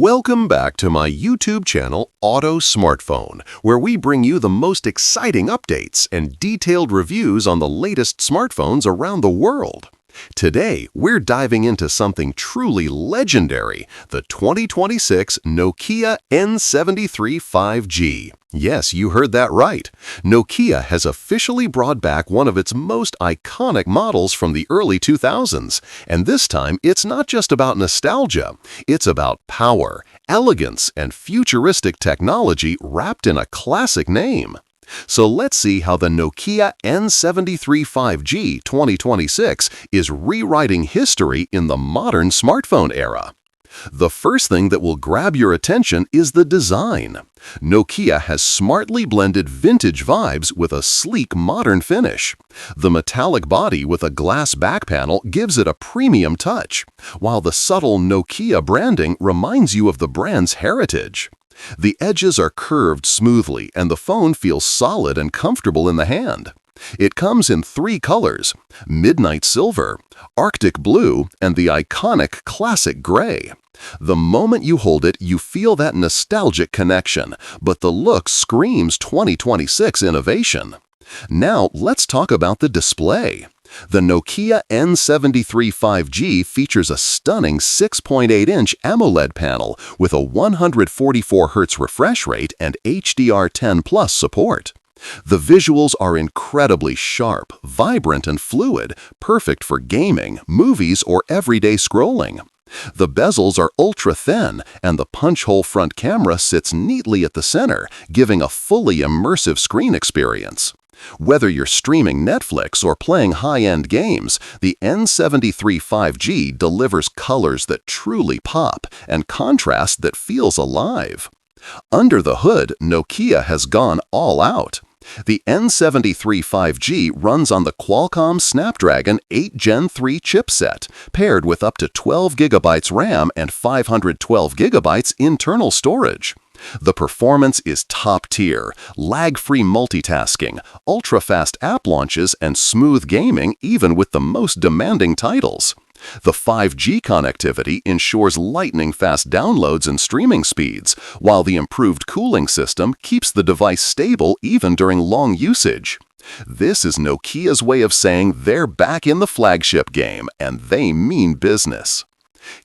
Welcome back to my YouTube channel, Auto Smartphone, where we bring you the most exciting updates and detailed reviews on the latest smartphones around the world. Today, we're diving into something truly legendary, the 2026 Nokia N73 5G. Yes, you heard that right. Nokia has officially brought back one of its most iconic models from the early 2000s, and this time it's not just about nostalgia, it's about power, elegance, and futuristic technology wrapped in a classic name. So let's see how the Nokia N73 5G 2026 is rewriting history in the modern smartphone era. The first thing that will grab your attention is the design. Nokia has smartly blended vintage vibes with a sleek modern finish. The metallic body with a glass back panel gives it a premium touch, while the subtle Nokia branding reminds you of the brand's heritage. The edges are curved smoothly and the phone feels solid and comfortable in the hand. It comes in three colors: midnight silver, arctic blue, and the iconic classic gray. The moment you hold it, you feel that nostalgic connection, but the look screams 2026 innovation. Now let's talk about the display. The Nokia N73 5G features a stunning 6.8-inch AMOLED panel with a 144Hz refresh rate and HDR10+ support. The visuals are incredibly sharp, vibrant, and fluid, perfect for gaming, movies, or everyday scrolling. The bezels are ultra-thin, and the punch-hole front camera sits neatly at the center, giving a fully immersive screen experience. Whether you're streaming Netflix or playing high-end games, the N73 5G delivers colors that truly pop and contrast that feels alive. Under the hood, Nokia has gone all out. The N73 5G runs on the Qualcomm Snapdragon 8 Gen 3 chipset, paired with up to 12 GB RAM and 512 GB internal storage. The performance is top-tier, lag-free multitasking, ultra-fast app launches, and smooth gaming even with the most demanding titles. The 5G connectivity ensures lightning-fast downloads and streaming speeds, while the improved cooling system keeps the device stable even during long usage. This is Nokia's way of saying they're back in the flagship game, and they mean business.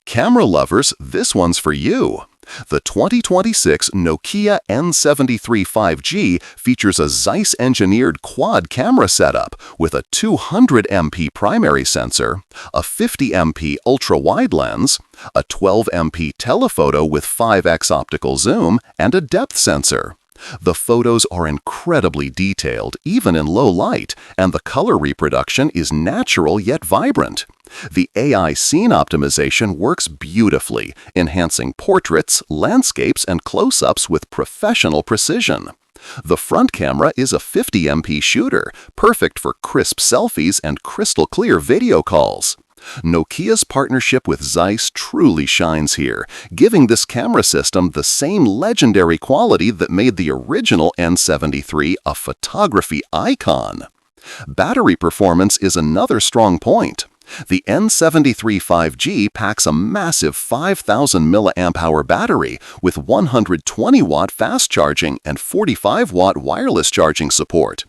Camera lovers, this one's for you. The 2026 Nokia N73 5G features a ZEISS-engineered quad camera setup with a 200MP primary sensor, a 50MP ultra-wide lens, a 12MP telephoto with 5x optical zoom, and a depth sensor. The photos are incredibly detailed, even in low light, and the color reproduction is natural yet vibrant. The AI scene optimization works beautifully, enhancing portraits, landscapes, and close-ups with professional precision. The front camera is a 50MP shooter, perfect for crisp selfies and crystal-clear video calls. Nokia's partnership with ZEISS truly shines here, giving this camera system the same legendary quality that made the original N73 a photography icon. Battery performance is another strong point. The N73 5G packs a massive 5,000 mAh battery with 120-watt fast charging and 45-watt wireless charging support.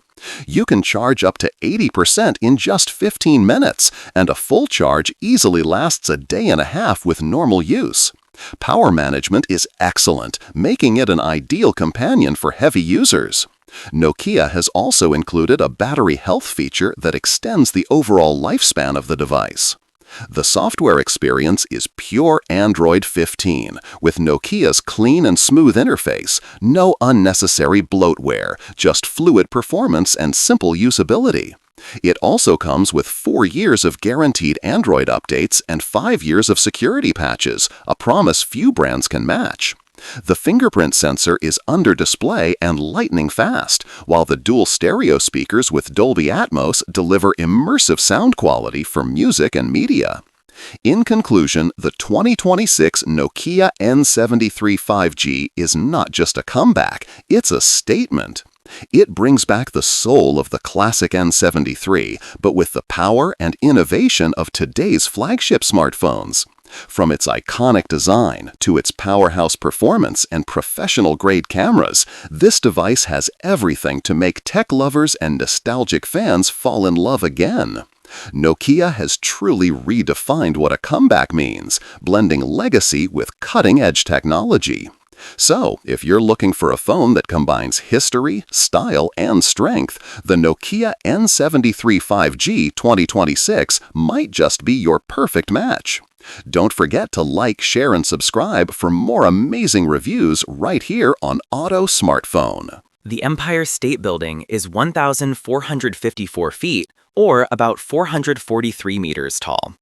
You can charge up to 80% in just 15 minutes, and a full charge easily lasts a day and a half with normal use. Power management is excellent, making it an ideal companion for heavy users. Nokia has also included a battery health feature that extends the overall lifespan of the device. The software experience is pure Android 15, with Nokia's clean and smooth interface, no unnecessary bloatware, just fluid performance and simple usability. It also comes with 4 years of guaranteed Android updates and 5 years of security patches, a promise few brands can match. The fingerprint sensor is under display and lightning fast, while the dual stereo speakers with Dolby Atmos deliver immersive sound quality for music and media. In conclusion, the 2026 Nokia N73 5G is not just a comeback, it's a statement. It brings back the soul of the classic N73, but with the power and innovation of today's flagship smartphones. From its iconic design to its powerhouse performance and professional-grade cameras, this device has everything to make tech lovers and nostalgic fans fall in love again. Nokia has truly redefined what a comeback means, blending legacy with cutting-edge technology. So, if you're looking for a phone that combines history, style, and strength, the Nokia N73 5G 2026 might just be your perfect match. Don't forget to like, share, and subscribe for more amazing reviews right here on Auto Smartphone. The Empire State Building is 1,454 feet, or about 443 meters tall.